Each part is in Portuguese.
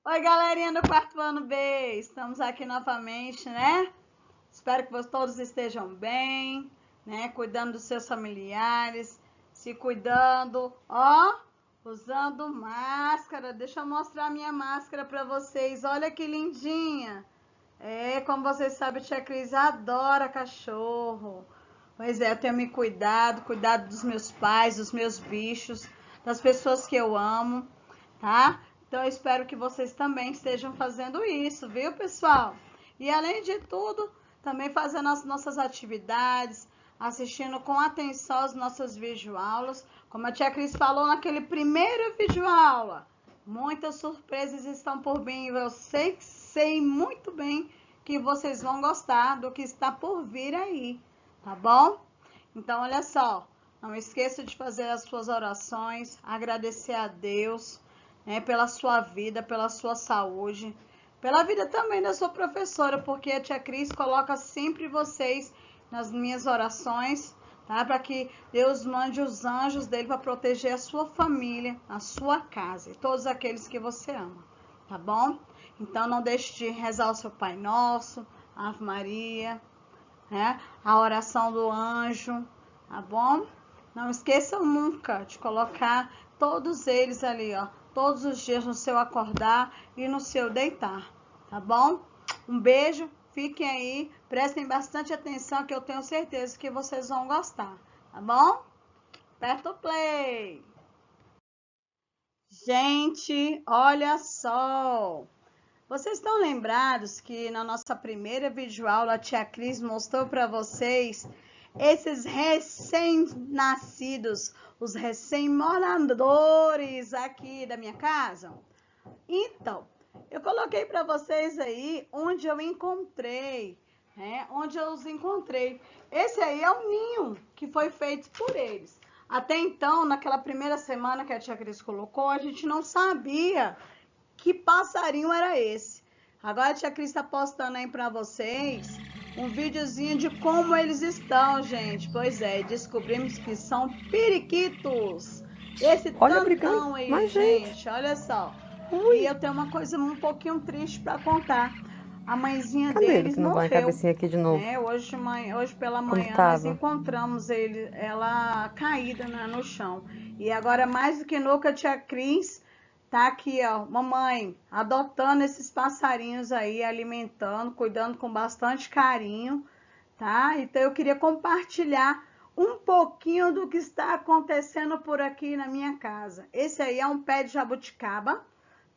Oi, galerinha do quarto ano B, estamos aqui novamente, né? Espero que todos estejam bem, né? Cuidando dos seus familiares, se cuidando, ó, usando máscara. Deixa eu mostrar a minha máscara para vocês, olha que lindinha. Como vocês sabem, a tia Cris adora cachorro. Pois é, eu tenho me cuidado dos meus pais, dos meus bichos, das pessoas que eu amo, tá? Então eu espero que vocês também estejam fazendo isso, viu, pessoal? E além de tudo, também fazendo as nossas atividades, assistindo com atenção as nossas videoaulas. Como a tia Cris falou naquele primeiro videoaula, muitas surpresas estão por vir. Eu sei muito bem que vocês vão gostar do que está por vir aí, tá bom? Então, olha só, não esqueça de fazer as suas orações, agradecer a Deus, né, pela sua vida, pela sua saúde, pela vida também da sua professora, porque a tia Cris coloca sempre vocês nas minhas orações, tá? Para que Deus mande os anjos dele para proteger a sua família, a sua casa e todos aqueles que você ama, tá bom? Então não deixe de rezar o seu Pai Nosso, Ave Maria, né? A oração do anjo, tá bom? Não esqueçam nunca de colocar todos eles ali, ó, todos os dias no seu acordar e no seu deitar, tá bom? Um beijo, fiquem aí, prestem bastante atenção que eu tenho certeza que vocês vão gostar, tá bom? Aperta o play! Gente, olha só! Vocês estão lembrados que na nossa primeira videoaula a tia Cris mostrou para vocês esses recém-nascidos, os recém-moradores aqui da minha casa? Então, eu coloquei para vocês aí onde eu encontrei, né? Onde eu os encontrei. Esse aí é o ninho que foi feito por eles. Até então, naquela primeira semana que a tia Cris colocou, a gente não sabia que passarinho era esse. Agora a tia Cris está postando aí para vocês um videozinho de como eles estão, gente. Pois é, descobrimos que são periquitos. Esse Olha, brigando. tantão aí, Mas, gente. gente, olha só. E Ui. eu tenho uma coisa um pouquinho triste para contar. A mãezinha Cadê ele deles que não põe a morreu, cabecinha aqui de novo? né? Hoje pela Como manhã nós tava? encontramos ela caída, né, no chão. E agora mais do que nunca a tia Cris tá aqui, ó, mamãe, adotando esses passarinhos aí, alimentando, cuidando com bastante carinho, tá? Então eu queria compartilhar um pouquinho do que está acontecendo por aqui na minha casa. Esse aí é um pé de jabuticaba,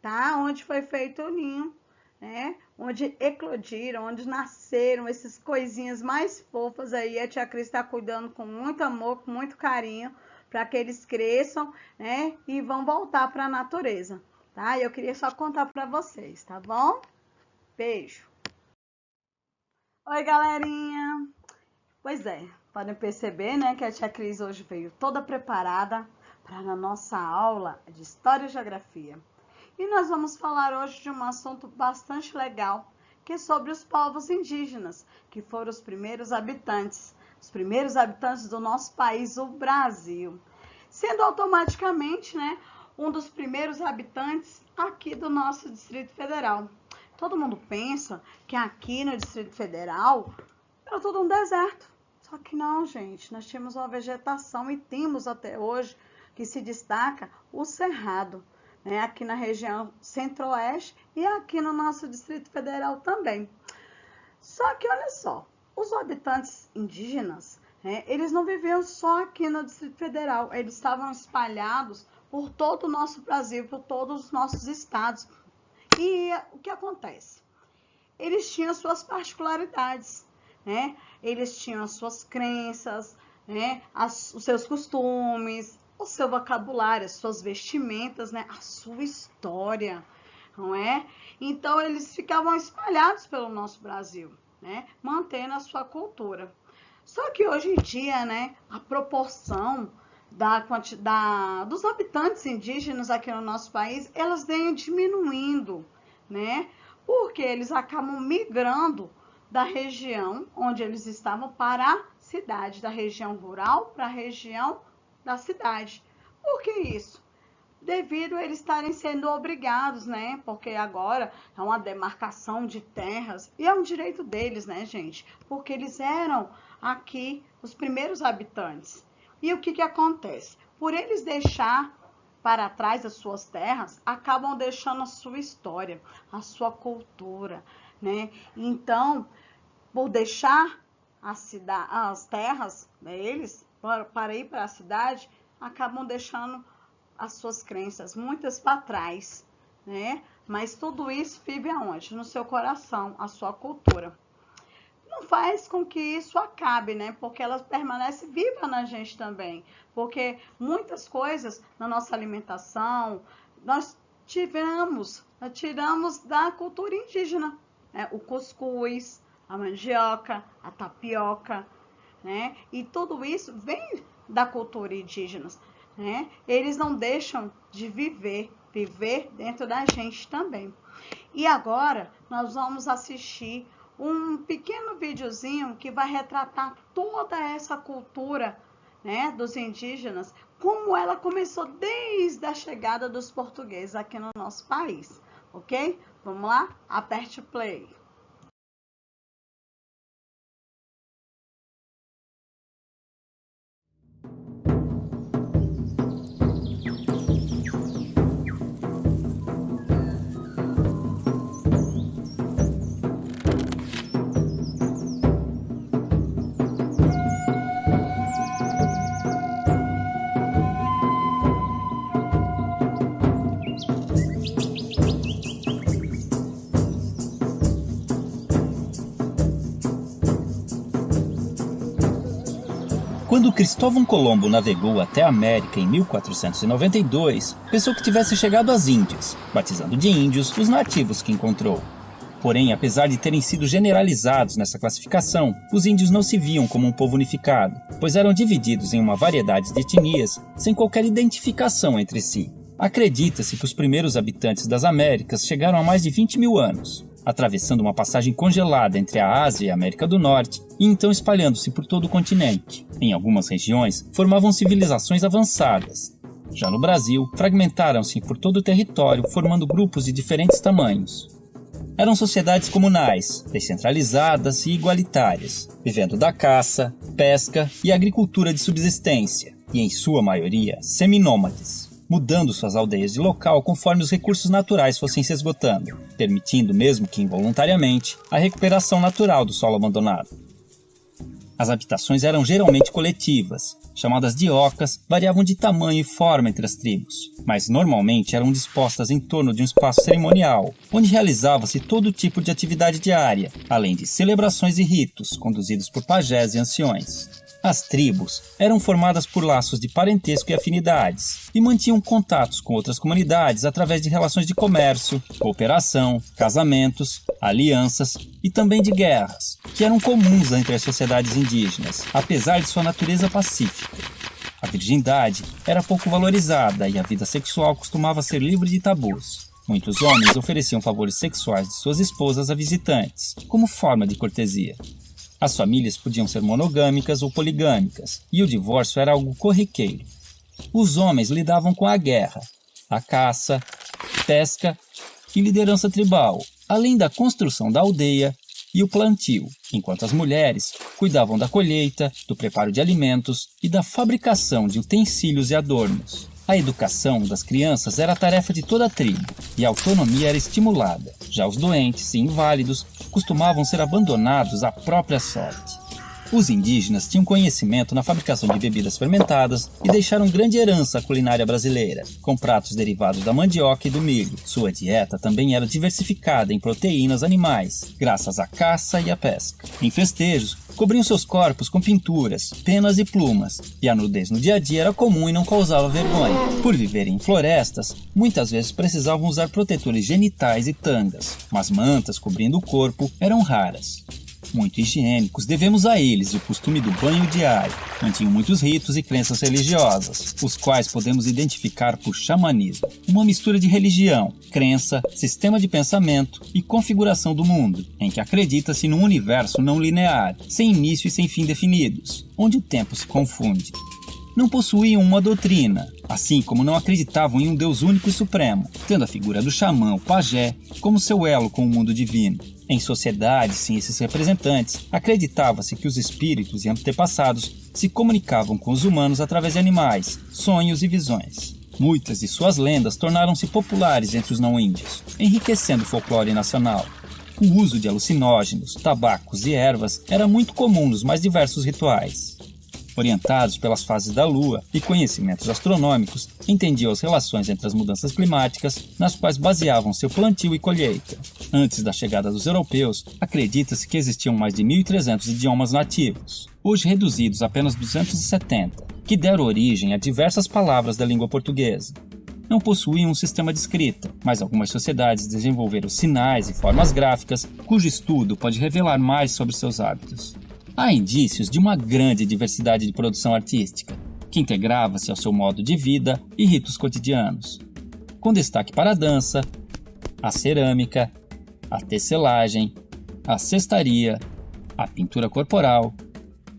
tá? Onde foi feito o ninho, né? Onde eclodiram, onde nasceram esses coisinhas mais fofas aí. A tia Cris está cuidando com muito amor, com muito carinho, para que eles cresçam, né? E vão voltar para a natureza, tá? Eu queria só contar para vocês, tá bom? Beijo. Oi, galerinha. Pois é, podem perceber, né, que a tia Cris hoje veio toda preparada para a nossa aula de História e Geografia. E nós vamos falar hoje de um assunto bastante legal, que é sobre os povos indígenas, que foram os primeiros habitantes do nosso país, o Brasil, sendo automaticamente, né, um dos primeiros habitantes aqui do nosso Distrito Federal. Todo mundo pensa que aqui no Distrito Federal era tudo um deserto. Só que não, gente, nós tínhamos uma vegetação e temos até hoje que se destaca o Cerrado, né, aqui na região centro-oeste e aqui no nosso Distrito Federal também. Só que olha só, os habitantes indígenas, né, eles não viviam só aqui no Distrito Federal, eles estavam espalhados por todo o nosso Brasil, por todos os nossos estados. E o que acontece? Eles tinham suas particularidades, né? Eles tinham as suas crenças, né? Os seus costumes, o seu vocabulário, as suas vestimentas, né? A sua história, não é? Então eles ficavam espalhados pelo nosso Brasil, né? Mantendo a sua cultura. Só que hoje em dia, né? A proporção dos habitantes indígenas aqui no nosso país, elas vêm diminuindo, né? Porque eles acabam migrando da região onde eles estavam para a cidade, da região rural para a região da cidade. Por que isso? devido a eles estarem sendo obrigados, né? Porque agora é uma demarcação de terras e é um direito deles, né, gente? Porque eles eram aqui os primeiros habitantes. E o que acontece? Por eles deixar para trás as suas terras, acabam deixando a sua história, a sua cultura, né? Então, por deixar as terras, né, eles, para ir para a cidade, acabam deixando as suas crenças, muitas para trás, né? Mas tudo isso vive aonde? No seu coração, a sua cultura. Não faz com que isso acabe, né? Porque ela permanece viva na gente também. Porque muitas coisas na nossa alimentação, nós tiramos da cultura indígena, né? O cuscuz, a mandioca, a tapioca, né? E tudo isso vem da cultura indígena, né? Eles não deixam de viver dentro da gente também. E agora nós vamos assistir um pequeno videozinho que vai retratar toda essa cultura, né, dos indígenas, como ela começou desde a chegada dos portugueses aqui no nosso país, ok? Vamos lá? Aperte o play. Quando Cristóvão Colombo navegou até a América em 1492, pensou que tivesse chegado às Índias, batizando de índios os nativos que encontrou. Porém, apesar de terem sido generalizados nessa classificação, os índios não se viam como um povo unificado, pois eram divididos em uma variedade de etnias sem qualquer identificação entre si. Acredita-se que os primeiros habitantes das Américas chegaram há mais de 20 mil anos, atravessando uma passagem congelada entre a Ásia e a América do Norte, e então espalhando-se por todo o continente. Em algumas regiões, formavam civilizações avançadas. Já no Brasil, fragmentaram-se por todo o território, formando grupos de diferentes tamanhos. Eram sociedades comunais, descentralizadas e igualitárias, vivendo da caça, pesca e agricultura de subsistência, e em sua maioria, seminômades, mudando suas aldeias de local conforme os recursos naturais fossem se esgotando, permitindo, mesmo que involuntariamente, a recuperação natural do solo abandonado. As habitações eram geralmente coletivas, chamadas de ocas, variavam de tamanho e forma entre as tribos, mas normalmente eram dispostas em torno de um espaço cerimonial, onde realizava-se todo tipo de atividade diária, além de celebrações e ritos conduzidos por pajés e anciões. As tribos eram formadas por laços de parentesco e afinidades, e mantinham contatos com outras comunidades através de relações de comércio, cooperação, casamentos, alianças e também de guerras, que eram comuns entre as sociedades indígenas, apesar de sua natureza pacífica. A virgindade era pouco valorizada e a vida sexual costumava ser livre de tabus. Muitos homens ofereciam favores sexuais de suas esposas a visitantes, como forma de cortesia. As famílias podiam ser monogâmicas ou poligâmicas, e o divórcio era algo corriqueiro. Os homens lidavam com a guerra, a caça, pesca e liderança tribal, além da construção da aldeia e o plantio, enquanto as mulheres cuidavam da colheita, do preparo de alimentos e da fabricação de utensílios e adornos. A educação das crianças era a tarefa de toda a tribo, e a autonomia era estimulada. Já os doentes e inválidos costumavam ser abandonados à própria sorte. Os indígenas tinham conhecimento na fabricação de bebidas fermentadas e deixaram grande herança à culinária brasileira, com pratos derivados da mandioca e do milho. Sua dieta também era diversificada em proteínas animais, graças à caça e à pesca. Em festejos, cobriam seus corpos com pinturas, penas e plumas, e a nudez no dia a dia era comum e não causava vergonha. Por viverem em florestas, muitas vezes precisavam usar protetores genitais e tangas, mas mantas cobrindo o corpo eram raras. Muito higiênicos, devemos a eles o costume do banho diário. Mantinham muitos ritos e crenças religiosas, os quais podemos identificar por xamanismo, uma mistura de religião, crença, sistema de pensamento e configuração do mundo, em que acredita-se num universo não linear, sem início e sem fim definidos, onde o tempo se confunde. não possuíam uma doutrina, assim como não acreditavam em um Deus único e supremo, tendo a figura do xamã, o pajé, como seu elo com o mundo divino. Em sociedades sem esses representantes, acreditava-se que os espíritos e antepassados se comunicavam com os humanos através de animais, sonhos e visões. Muitas de suas lendas tornaram-se populares entre os não-índios, enriquecendo o folclore nacional. O uso de alucinógenos, tabacos e ervas era muito comum nos mais diversos rituais. Orientados pelas fases da lua e conhecimentos astronômicos, entendiam as relações entre as mudanças climáticas, nas quais baseavam seu plantio e colheita. Antes da chegada dos europeus, acredita-se que existiam mais de 1.300 idiomas nativos, hoje reduzidos a apenas 270, que deram origem a diversas palavras da língua portuguesa. Não possuíam um sistema de escrita, mas algumas sociedades desenvolveram sinais e formas gráficas, cujo estudo pode revelar mais sobre seus hábitos. Há indícios de uma grande diversidade de produção artística, que integrava-se ao seu modo de vida e ritos cotidianos, com destaque para a dança, a cerâmica, a tecelagem, a cestaria, a pintura corporal,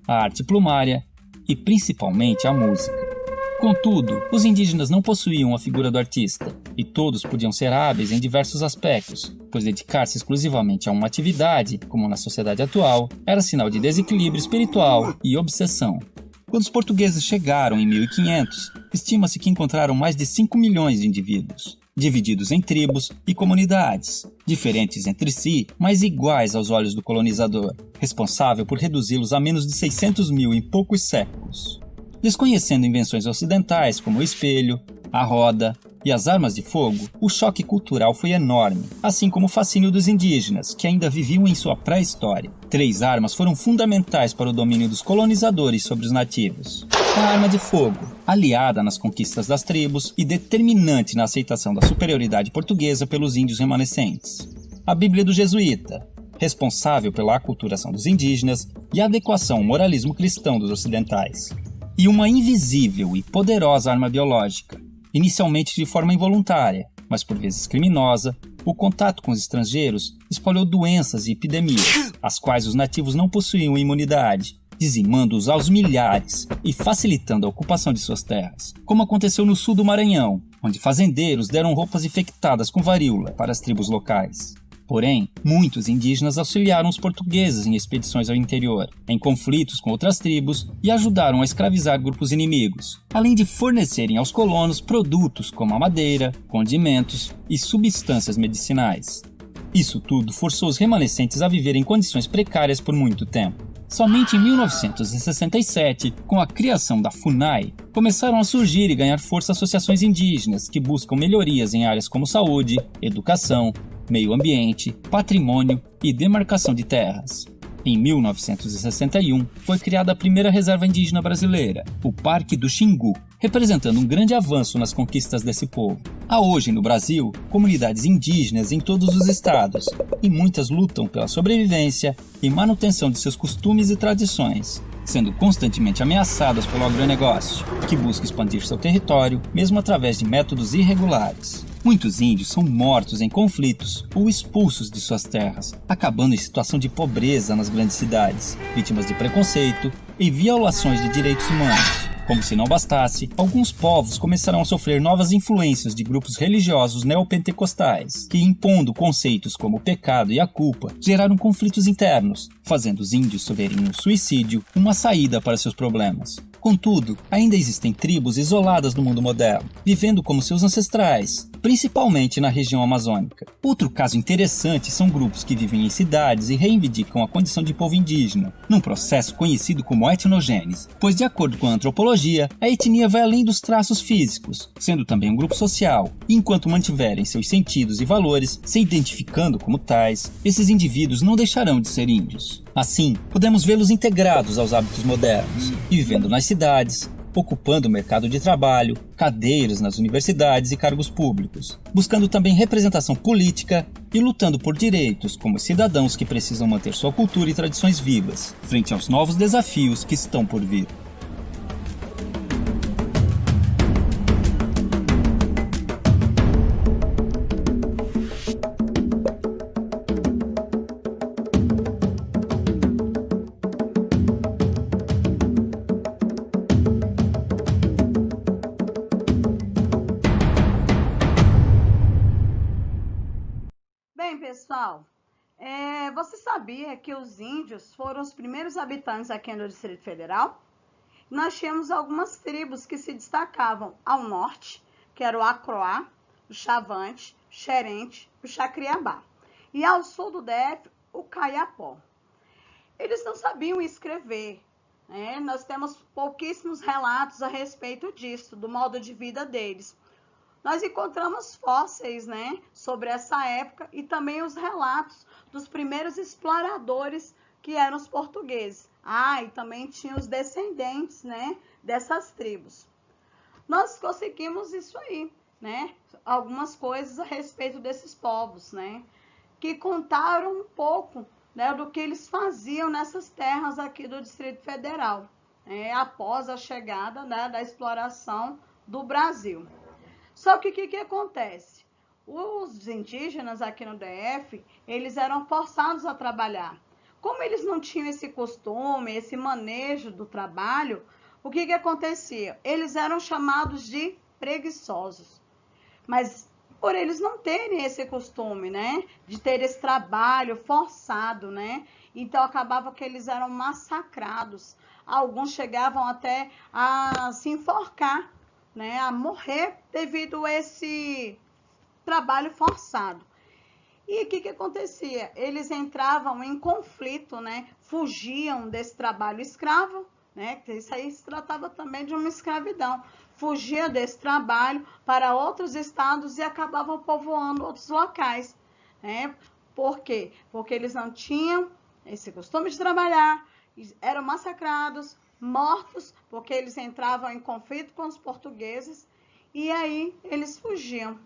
a arte plumária e principalmente a música. Contudo, os indígenas não possuíam a figura do artista, e todos podiam ser hábeis em diversos aspectos, pois dedicar-se exclusivamente a uma atividade, como na sociedade atual, era sinal de desequilíbrio espiritual e obsessão. Quando os portugueses chegaram em 1500, estima-se que encontraram mais de 5 milhões de indivíduos, divididos em tribos e comunidades, diferentes entre si, mas iguais aos olhos do colonizador, responsável por reduzi-los a menos de 600 mil em poucos séculos. Desconhecendo invenções ocidentais como o espelho, a roda e as armas de fogo, o choque cultural foi enorme, assim como o fascínio dos indígenas, que ainda viviam em sua pré-história. 3 armas foram fundamentais para o domínio dos colonizadores sobre os nativos. A arma de fogo, aliada nas conquistas das tribos e determinante na aceitação da superioridade portuguesa pelos índios remanescentes. A Bíblia do Jesuíta, responsável pela aculturação dos indígenas e a adequação ao moralismo cristão dos ocidentais. E uma invisível e poderosa arma biológica, inicialmente de forma involuntária, mas por vezes criminosa, o contato com os estrangeiros espalhou doenças e epidemias, às quais os nativos não possuíam imunidade, dizimando-os aos milhares e facilitando a ocupação de suas terras, como aconteceu no sul do Maranhão, onde fazendeiros deram roupas infectadas com varíola para as tribos locais. Porém, muitos indígenas auxiliaram os portugueses em expedições ao interior, em conflitos com outras tribos e ajudaram a escravizar grupos inimigos, além de fornecerem aos colonos produtos como a madeira, condimentos e substâncias medicinais. Isso tudo forçou os remanescentes a viver em condições precárias por muito tempo. Somente em 1967, com a criação da FUNAI, começaram a surgir e ganhar força associações indígenas que buscam melhorias em áreas como saúde, educação, meio ambiente, patrimônio e demarcação de terras. Em 1961, foi criada a primeira reserva indígena brasileira, o Parque do Xingu, representando um grande avanço nas conquistas desse povo. Há hoje no Brasil comunidades indígenas em todos os estados, e muitas lutam pela sobrevivência e manutenção de seus costumes e tradições, sendo constantemente ameaçadas pelo agronegócio, que busca expandir seu território, mesmo através de métodos irregulares. Muitos índios são mortos em conflitos ou expulsos de suas terras, acabando em situação de pobreza nas grandes cidades, vítimas de preconceito e violações de direitos humanos. Como se não bastasse, alguns povos começaram a sofrer novas influências de grupos religiosos neopentecostais, que, impondo conceitos como o pecado e a culpa, geraram conflitos internos, fazendo os índios verem no suicídio uma saída para seus problemas. Contudo, ainda existem tribos isoladas no mundo moderno, vivendo como seus ancestrais, principalmente na região amazônica. Outro caso interessante são grupos que vivem em cidades e reivindicam a condição de povo indígena, num processo conhecido como etnogênese, pois de acordo com a antropologia, a etnia vai além dos traços físicos, sendo também um grupo social, e enquanto mantiverem seus sentidos e valores, se identificando como tais, esses indivíduos não deixarão de ser índios. Assim, podemos vê-los integrados aos hábitos modernos, e vivendo nas cidades, ocupando o mercado de trabalho, cadeiras nas universidades e cargos públicos, buscando também representação política e lutando por direitos como cidadãos que precisam manter sua cultura e tradições vivas, frente aos novos desafios que estão por vir. Bem, pessoal, você sabia que os índios foram os primeiros habitantes aqui no Distrito Federal? Nós tínhamos algumas tribos que se destacavam ao norte, que era o Acroá, o Chavante, o Xerente, o Chacriabá. E ao sul do DF, o Caiapó. Eles não sabiam escrever, né? Nós temos pouquíssimos relatos a respeito disso, do modo de vida deles. Nós encontramos fósseis, né, sobre essa época e também os relatos dos primeiros exploradores que eram os portugueses. E também tinha os descendentes, né, dessas tribos. Nós conseguimos isso aí, né, algumas coisas a respeito desses povos, né, que contaram um pouco, né, do que eles faziam nessas terras aqui do Distrito Federal, após a chegada, né, da exploração do Brasil. Só que o que acontece? Os indígenas aqui no DF, eles eram forçados a trabalhar. Como eles não tinham esse costume, esse manejo do trabalho, o que acontecia? Eles eram chamados de preguiçosos. Mas por eles não terem esse costume, né, de ter esse trabalho forçado, né, então acabava que eles eram massacrados. Alguns chegavam até a se enforcar, né, a morrer devido a esse trabalho forçado. E o que acontecia? Eles entravam em conflito, né, fugiam desse trabalho escravo, né, que isso aí se tratava também de uma escravidão. Fugia desse trabalho para outros estados e acabavam povoando outros locais, né? Por quê? Porque eles não tinham esse costume de trabalhar, eram massacrados, mortos, porque eles entravam em conflito com os portugueses e aí eles fugiam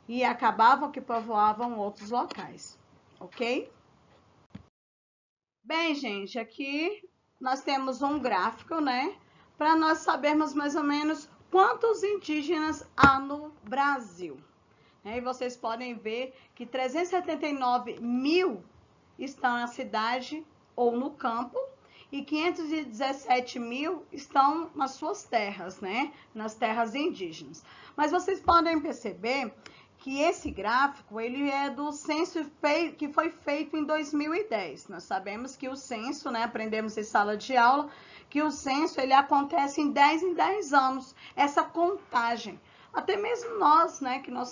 e acabavam que povoavam outros locais, ok? Bem, gente, aqui nós temos um gráfico, né, para nós sabermos mais ou menos quantos indígenas há no Brasil. E vocês podem ver que 379 mil estão na cidade ou no campo e 517 mil estão nas suas terras, né? Nas terras indígenas. Mas vocês podem perceber que esse gráfico, ele é do censo que foi feito em 2010. Nós sabemos que o censo, né, aprendemos em sala de aula, que o censo, ele acontece em 10 anos, essa contagem. Até mesmo nós, né, que não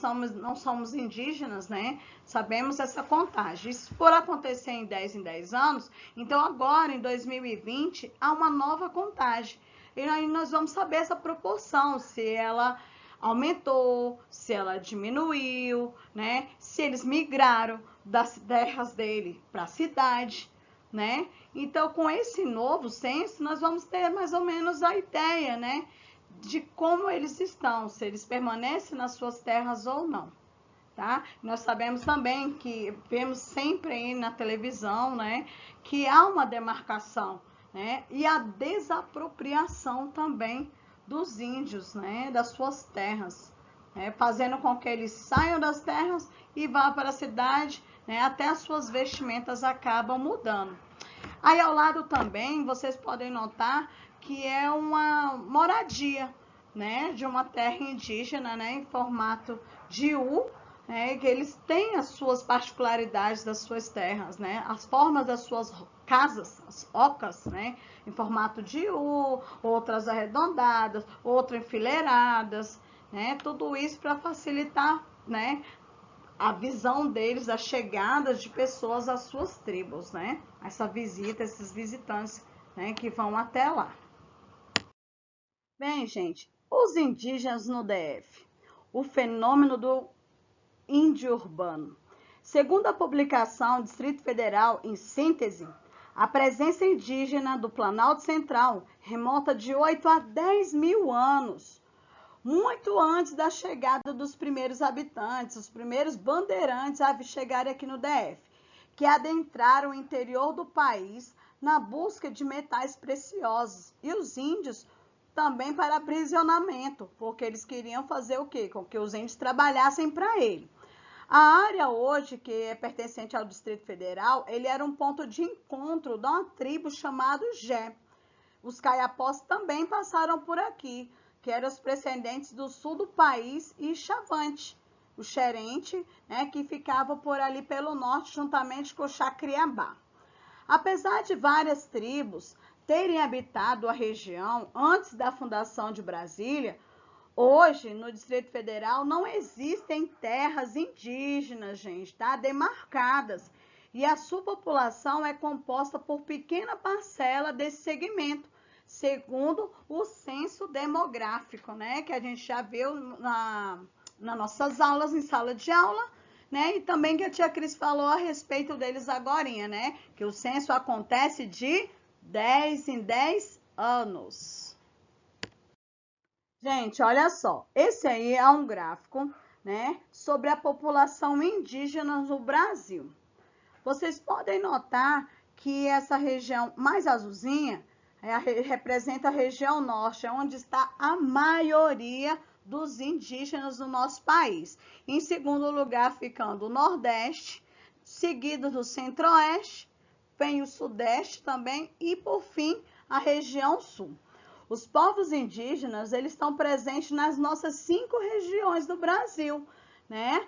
somos indígenas, né, sabemos essa contagem. Isso por acontecer em 10 anos, então agora, em 2020, há uma nova contagem. E aí nós vamos saber essa proporção, se ela aumentou, se ela diminuiu, né, se eles migraram das terras dele para a cidade, né. Então, com esse novo censo, nós vamos ter mais ou menos a ideia, né, de como eles estão, se eles permanecem nas suas terras ou não, tá? Nós sabemos também que vemos sempre aí na televisão, né, que há uma demarcação, né, e a desapropriação também dos índios, né, das suas terras, né, fazendo com que eles saiam das terras e vá para a cidade, né, até as suas vestimentas acabam mudando. Aí ao lado também vocês podem notar que é uma moradia, né, de uma terra indígena, né, em formato de U, né, que eles têm as suas particularidades das suas terras, né, as formas das suas casas, as ocas, né, em formato de U, outras arredondadas, outras enfileiradas, né, tudo isso para facilitar, né, a visão deles, a chegada de pessoas às suas tribos, né, essa visita, esses visitantes, né, que vão até lá. Bem, gente, os indígenas no DF, o fenômeno do índio urbano. Segundo a publicação Distrito Federal em Síntese, a presença indígena do Planalto Central remonta de 8 a 10 mil anos, muito antes da chegada dos primeiros habitantes, os primeiros bandeirantes a chegarem aqui no DF, que adentraram o interior do país na busca de metais preciosos. E os índios também para aprisionamento, porque eles queriam fazer o quê? Com que os índios trabalhassem para ele. A área hoje, que é pertencente ao Distrito Federal, ele era um ponto de encontro de uma tribo chamada Jé. Os caiapós também passaram por aqui, que eram os descendentes do sul do país e Chavante, o Xerente, né, que ficava por ali pelo norte, juntamente com o Xacriabá. Apesar de várias tribos terem habitado a região antes da fundação de Brasília, hoje, no Distrito Federal, não existem terras indígenas, gente, tá? Demarcadas. E a sua população é composta por pequena parcela desse segmento, segundo o censo demográfico, né? Que a gente já viu nas nossas aulas, em sala de aula, né? E também que a tia Cris falou a respeito deles agorinha, né? Que o censo acontece de 10 em 10 anos. Gente, olha só, esse aí é um gráfico, né, sobre a população indígena no Brasil. Vocês podem notar que essa região mais azulzinha representa a região norte, onde está a maioria dos indígenas do nosso país. Em segundo lugar, ficando o Nordeste, seguido do Centro-Oeste, vem o Sudeste também e, por fim, a região Sul. Os povos indígenas, eles estão presentes nas nossas 5 regiões do Brasil, né?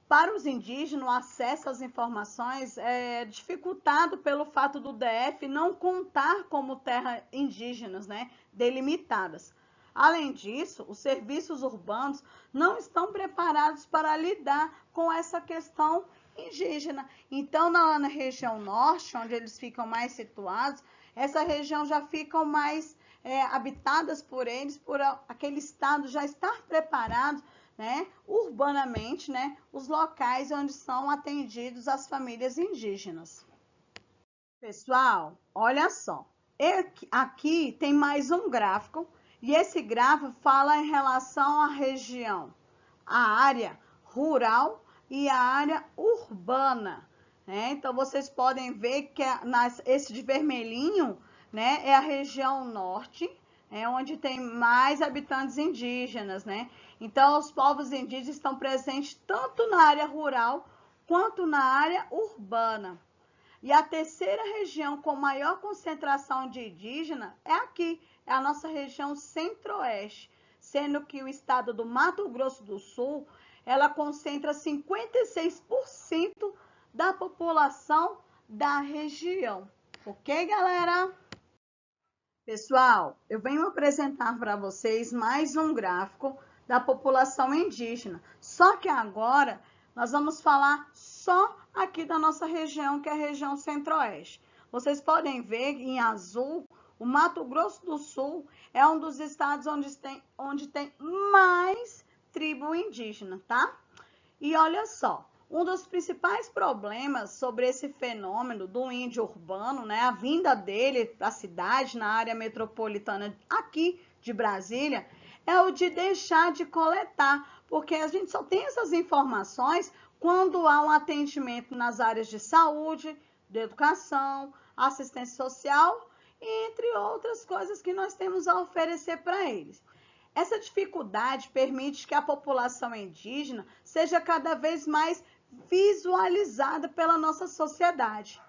Para os indígenas, o acesso às informações é dificultado pelo fato do DF não contar como terras indígenas, né, delimitadas. Além disso, os serviços urbanos não estão preparados para lidar com essa questão indígena. Então, na região norte, onde eles ficam mais situados, essa região já ficam mais habitadas por eles, por aquele estado já estar preparado, né, urbanamente, né, os locais onde são atendidos as famílias indígenas. Pessoal, olha só, aqui tem mais um gráfico, e esse gráfico fala em relação à região, a área rural e a área urbana, né? Então, vocês podem ver que esse de vermelhinho, né, é a região norte, onde tem mais habitantes indígenas, né? Então, os povos indígenas estão presentes tanto na área rural quanto na área urbana. E a terceira região com maior concentração de indígenas é aqui, é a nossa região centro-oeste, sendo que o estado do Mato Grosso do Sul, ela concentra 56% da população da região. Ok, galera? Pessoal, eu venho apresentar para vocês mais um gráfico da população indígena. Só que agora nós vamos falar só aqui da nossa região, que é a região centro-oeste. Vocês podem ver em azul, o Mato Grosso do Sul é um dos estados onde tem mais tribo indígena, tá? E olha só, um dos principais problemas sobre esse fenômeno do índio urbano, né, a vinda dele para a cidade, na área metropolitana aqui de Brasília, é o de deixar de coletar, porque a gente só tem essas informações quando há um atendimento nas áreas de saúde, de educação, assistência social, entre outras coisas que nós temos a oferecer para eles. Essa dificuldade permite que a população indígena seja cada vez mais visualizada pela nossa sociedade.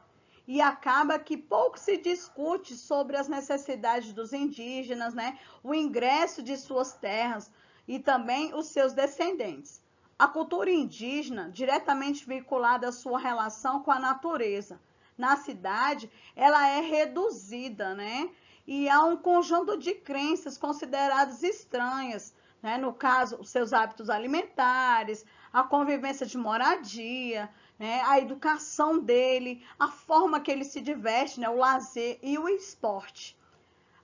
E acaba que pouco se discute sobre as necessidades dos indígenas, né? O ingresso de suas terras e também os seus descendentes. A cultura indígena, diretamente vinculada à sua relação com a natureza. Na cidade, ela é reduzida, né? E há um conjunto de crenças consideradas estranhas, né? No caso, os seus hábitos alimentares, a convivência de moradia, né? A educação dele, a forma que ele se diverte, né? O lazer e o esporte.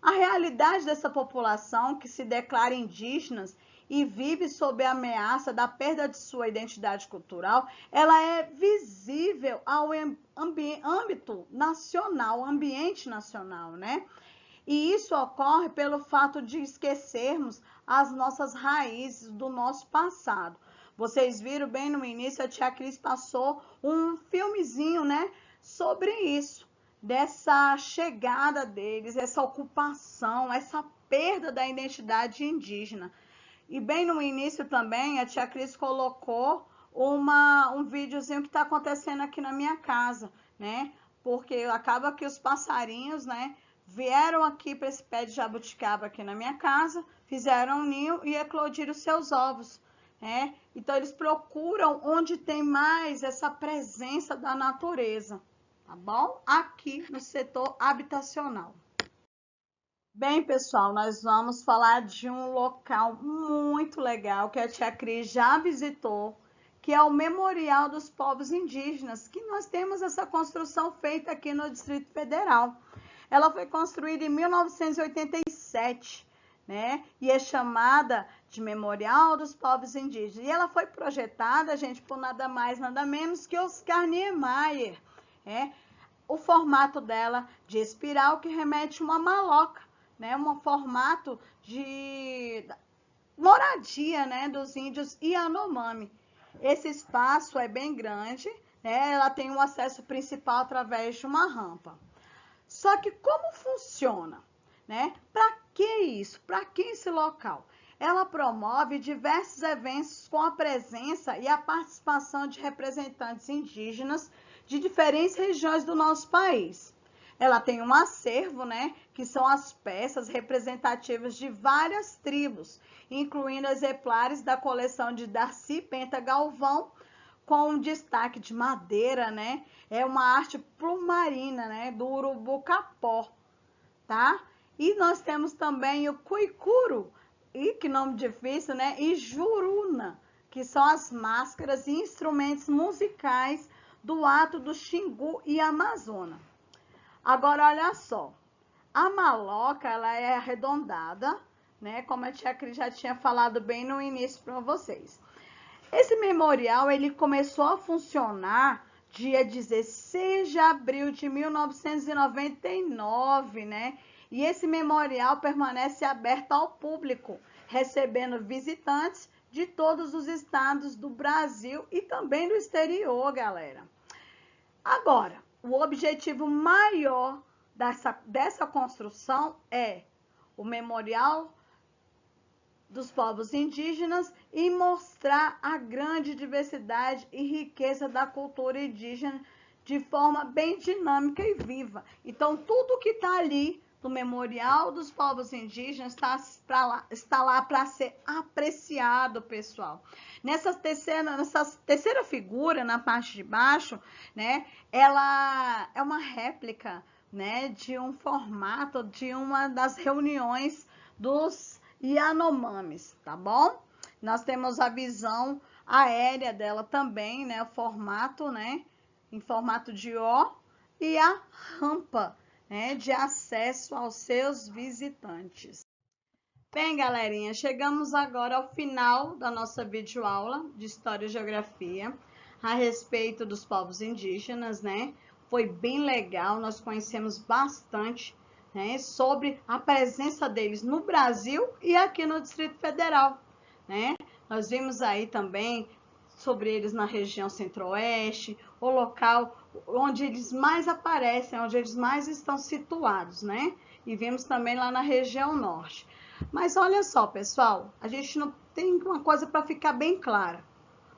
A realidade dessa população que se declara indígenas e vive sob a ameaça da perda de sua identidade cultural, ela é visível ao âmbito nacional, ambiente nacional, né? E isso ocorre pelo fato de esquecermos as nossas raízes do nosso passado. Vocês viram bem no início, a tia Cris passou um filmezinho, né, sobre isso, dessa chegada deles, essa ocupação, essa perda da identidade indígena. E bem no início também, a tia Cris colocou um videozinho que está acontecendo aqui na minha casa, né? Porque acaba que os passarinhos, né, vieram aqui para esse pé de jabuticaba aqui na minha casa, fizeram um ninho e eclodiram os seus ovos. Então, eles procuram onde tem mais essa presença da natureza, tá bom? Aqui no setor habitacional. Bem, pessoal, nós vamos falar de um local muito legal que a tia Cris já visitou, que é o Memorial dos Povos Indígenas, que nós temos essa construção feita aqui no Distrito Federal. Ela foi construída em 1987, né? E é chamada de Memorial dos Povos Indígenas. E ela foi projetada, gente, por nada mais, nada menos que Oscar Niemeyer, né? O formato dela de espiral que remete a uma maloca, né? Um formato de moradia, né, dos índios Yanomami. Esse espaço é bem grande, né? Ela tem um acesso principal através de uma rampa. Só que como funciona, né? Para que isso? Para que esse local? Ela promove diversos eventos com a presença e a participação de representantes indígenas de diferentes regiões do nosso país. Ela tem um acervo, né, que são as peças representativas de várias tribos, incluindo exemplares da coleção de Darcy Penta Galvão, com um destaque de madeira, né? É uma arte plumarina, né, do urubu-capó, tá? E nós temos também o cuicuru, e que nome difícil, né? E juruna, que são as máscaras e instrumentos musicais do ato do Xingu e Amazônia. Agora, olha só, a maloca, ela é arredondada, né? Como a tia Cris já tinha falado bem no início para vocês. Esse memorial, ele começou a funcionar dia 16 de abril de 1999, né? E esse memorial permanece aberto ao público, recebendo visitantes de todos os estados do Brasil e também do exterior, galera. Agora, o objetivo maior dessa construção é o Memorial dos Povos Indígenas e mostrar a grande diversidade e riqueza da cultura indígena de forma bem dinâmica e viva. Então, tudo que está ali no Memorial dos Povos Indígenas está lá para ser apreciado, pessoal. Nessa terceira figura, na parte de baixo, né, ela é uma réplica, né, de um formato de uma das reuniões dos Yanomamis, tá bom? Nós temos a visão aérea dela também, né, o formato, né, em formato de O, e a rampa, né, de acesso aos seus visitantes. Bem, galerinha, chegamos agora ao final da nossa videoaula de História e Geografia a respeito dos povos indígenas, né? Foi bem legal, nós conhecemos bastante, né, sobre a presença deles no Brasil e aqui no Distrito Federal, né? Nós vimos aí também sobre eles na região centro-oeste, o local onde eles mais aparecem, onde eles mais estão situados, né? E vimos também lá na região norte. Mas olha só, pessoal, a gente não tem uma coisa para ficar bem clara.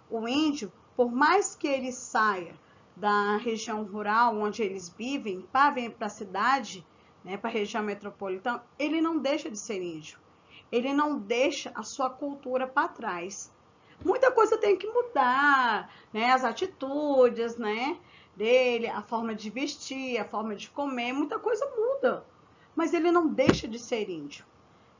O índio, por mais que ele saia da região rural onde eles vivem para vir para a cidade, né, para a região metropolitana, ele não deixa de ser índio. Ele não deixa a sua cultura para trás. Muita coisa tem que mudar, né? As atitudes, né, dele, a forma de vestir, a forma de comer, muita coisa muda. Mas ele não deixa de ser índio,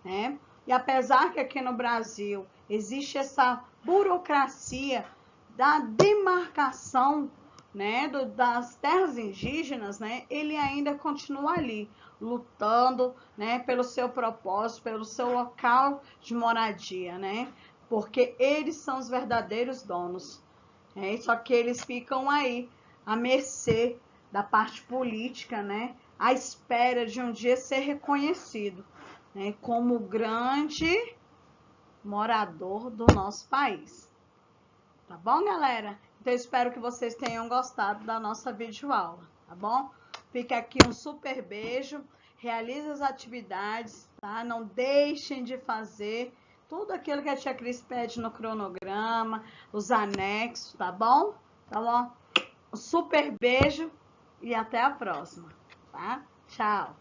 né? E apesar que aqui no Brasil existe essa burocracia da demarcação, né, das terras indígenas, né, ele ainda continua ali, lutando, né, pelo seu propósito, pelo seu local de moradia, né? Porque eles são os verdadeiros donos, né? Só que eles ficam aí à mercê da parte política, né? À espera de um dia ser reconhecido, né, como grande morador do nosso país. Tá bom, galera? Então, eu espero que vocês tenham gostado da nossa videoaula, tá bom? Fica aqui um super beijo, realize as atividades, tá? Não deixem de fazer tudo aquilo que a tia Cris pede no cronograma, os anexos, tá bom? Tá bom? Um super beijo e até a próxima, tá? Tchau!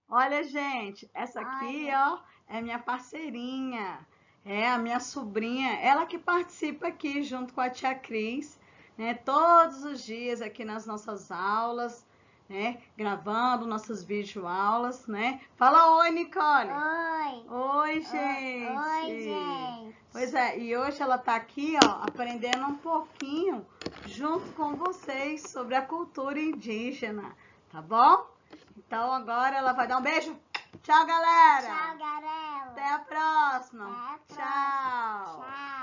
Olha, gente, essa aqui, ó, é minha parceirinha. É, a minha sobrinha, ela que participa aqui junto com a tia Cris, né? Todos os dias aqui nas nossas aulas, né? Gravando nossas videoaulas, né? Fala oi, Nicole! Oi! Oi, gente! Oi, gente! Pois é, e hoje ela tá aqui, ó, aprendendo um pouquinho junto com vocês sobre a cultura indígena, tá bom? Então agora ela vai dar um beijo. Tchau, galera! Tchau, galera! Até a próxima! Até a próxima. Tchau! Tchau!